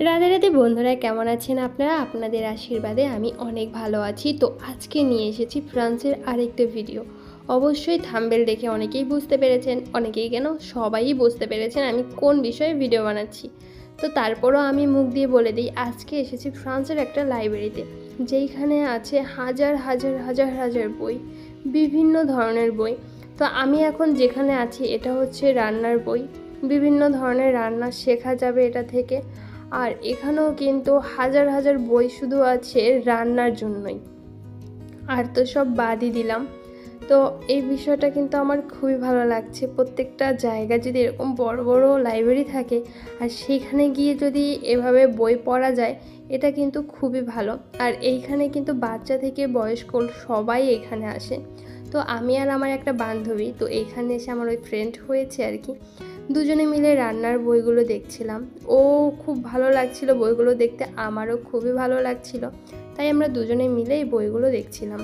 রাধে রাধে বন্ধুরা, কেমন আছেন আপনারা? আপনাদের আশীর্বাদে আমি অনেক ভালো আছি। তো আজকে নিয়ে এসেছি ফ্রান্সের আরেকটা ভিডিও। অবশ্যই থাম্বনেল দেখে অনেকেই বুঝতে পেরেছেন, অনেকেই কেন সবাই বুঝতে পেরেছেন আমি কোন বিষয়ে ভিডিও বানাচ্ছি। তো তারপরও আমি মুখ দিয়ে বলে দিই, আজকে এসেছি ফ্রান্সের একটা লাইব্রেরিতে, যেইখানে আছে হাজার হাজার হাজার হাজার বই, বিভিন্ন ধরনের বই। তো আমি এখন যেখানে আছি এটা হচ্ছে রান্নার বই। বিভিন্ন ধরনের রান্না শেখা যাবে এটা থেকে। আর এখানেও কিন্তু হাজার হাজার বই শুধু আছে রান্নার জন্যই। আর তো সব বাদই দিলাম। তো এই বিষয়টা কিন্তু আমার খুবই ভালো লাগছে। প্রত্যেকটা জায়গায় যদি এরকম বড় বড় লাইব্রেরি থাকে আর সেইখানে গিয়ে যদি এভাবে বই পড়া যায়, এটা কিন্তু খুবই ভালো। আর এইখানে কিন্তু বাচ্চা থেকে বয়স্ক সবাই এখানে আসে। তো আমি আর আমার একটা বান্ধবী, তো এইখানে এসে আমার ওই ফ্রেন্ড হয়েছে আর কি, দুজনে মিলে রান্নার বইগুলো দেখছিলাম। ও খুব ভালো লাগছিল বইগুলো দেখতে, আমারও খুবই ভালো লাগছিল। তাই আমরা দুজনে মিলে এই বইগুলো দেখছিলাম।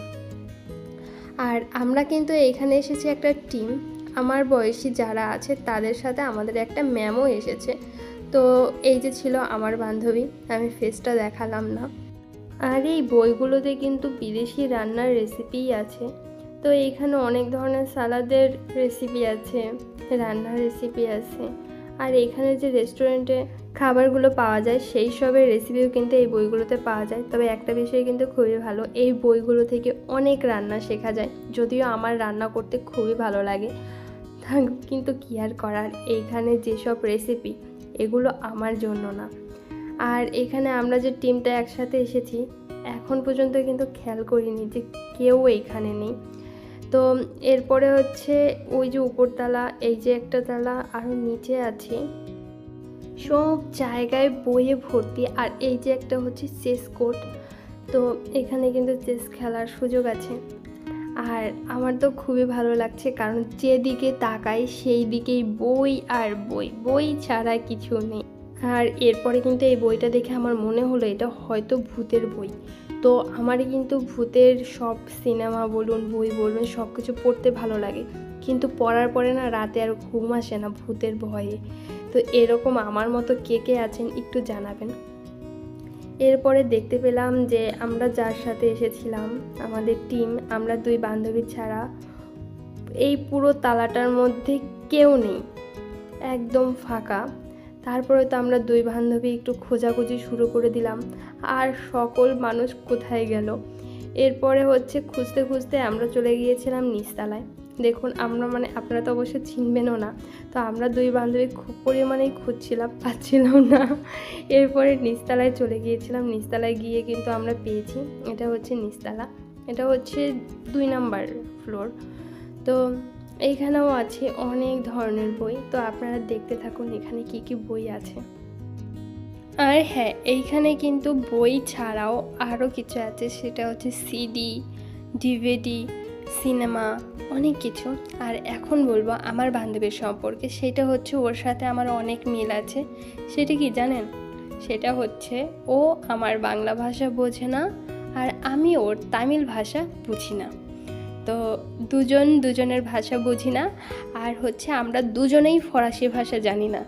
আর আমরা কিন্তু এইখানে এসেছি একটা টিম, আমার বয়সী যারা আছে তাদের সাথে আমাদের একটা ম্যামও এসেছে। তো এই যে ছিল আমার বান্ধবী, আমি ফেসটা দেখালাম না। আর এই বইগুলোতে কিন্তু বিদেশি রান্নার রেসিপিই আছে। তো এইখানে অনেক ধরনের সালাদের রেসিপি আছে, রান্নার রেসিপি আছে। আর এখানে যে রেস্টুরেন্টে খাবারগুলো পাওয়া যায় সেই সবের রেসিপিও কিন্তু এই বইগুলোতে পাওয়া যায়। তবে একটা বিষয় কিন্তু খুবই ভালো, এই বইগুলো থেকে অনেক রান্না শেখা যায়। যদিও আমার রান্না করতে খুবই ভালো লাগে, কিন্তু কী আর করার, এইখানে যেসব রেসিপি এগুলো আমার জন্য না। আর এখানে আমরা যে টিমটা একসাথে এসেছি, এখন পর্যন্ত কিন্তু খেয়াল করিনি যে কেউ এইখানে নেই। তো এরপরে হচ্ছে ওই যে উপরতলা, এই যে একটা তলা, আরও নিচে আছি, সব জায়গায় বইয়ে ভর্তি। আর এই যে একটা হচ্ছে চেস কোর্ট, তো এখানে কিন্তু চেস খেলার সুযোগ আছে। আর আমার তো খুবই ভালো লাগছে, কারণ যেদিকে তাকাই সেই দিকেই বই আর বই, বই ছাড়া কিছু নেই। আর এরপরে কিন্তু এই বইটা দেখে আমার মনে হলো এটা হয়তো ভূতের বই। তো আমারই কিন্তু ভূতের সব সিনেমা বলুন, বই বলুন, সব কিছু পড়তে ভালো লাগে, কিন্তু পড়ার পরে না রাতে আর ঘুম আসে না ভূতের ভয়ে। তো এরকম আমার মতো কে কে আছেন একটু জানাবেন। এরপরে দেখতে পেলাম যে আমরা যার সাথে এসেছিলাম, আমাদের টিম, আমরা দুই বান্ধবী ছাড়া এই পুরো তালাটার মধ্যে কেউ নেই, একদম ফাঁকা। তারপরে তো আমরা দুই বান্ধবী একটু খোঁজাখুঁজি শুরু করে দিলাম, আর সকল মানুষ কোথায় গেল। এরপরে হচ্ছে খুঁজতে খুঁজতে আমরা চলে গিয়েছিলাম নিচতলায়। দেখুন আমরা আপনারা তো অবশ্যই চিনবেনও না। তো আমরা দুই বান্ধবী খুব পরিমাণেই খুঁজছিলাম, পাচ্ছিলাম না। এরপরে নিচতলায় চলে গিয়েছিলাম, নিচতলায় গিয়ে কিন্তু আমরা পেয়েছি। এটা হচ্ছে নিচতলা, এটা হচ্ছে 2 নাম্বার ফ্লোর। তো এইখানেও আছে অনেক ধরনের বই। তো আপনারা দেখতে থাকুন এখানে কি কি বই আছে। আর হ্যাঁ, এইখানে কিন্তু বই ছাড়াও আরও কিছু আছে, সেটা হচ্ছে সিডি, ডিভিডি, সিনেমা, অনেক কিছু। আর এখন বলবো আমার বান্ধবীর সম্পর্কে, সেটা হচ্ছে ওর সাথে আমার অনেক মিল আছে। সেটা কি জানেন? সেটা হচ্ছে ও আমার বাংলা ভাষা বোঝে না, আর আমি ওর তামিল ভাষা বুঝি না। তো দুজনের ভাষা বুঝি না। আর হচ্ছে আমরা দুজনেই ফরাসি ভাষা জানি না।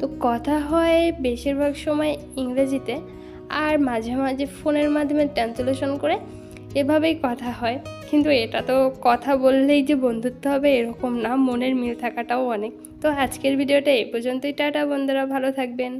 তো কথা হয় বেশিরভাগ সময় ইংরেজিতে, আর মাঝে মাঝে ফোনের মাধ্যমে ট্রান্সলেশন করে এভাবেই কথা হয়। কিন্তু এটা তো কথা বললেই যে বন্ধুত্ব হবে এরকম না, মনের মিল থাকাটাও অনেক। তো আজকের ভিডিওটা এই পর্যন্তই। টাটা বন্ধুরা, ভালো থাকবেন।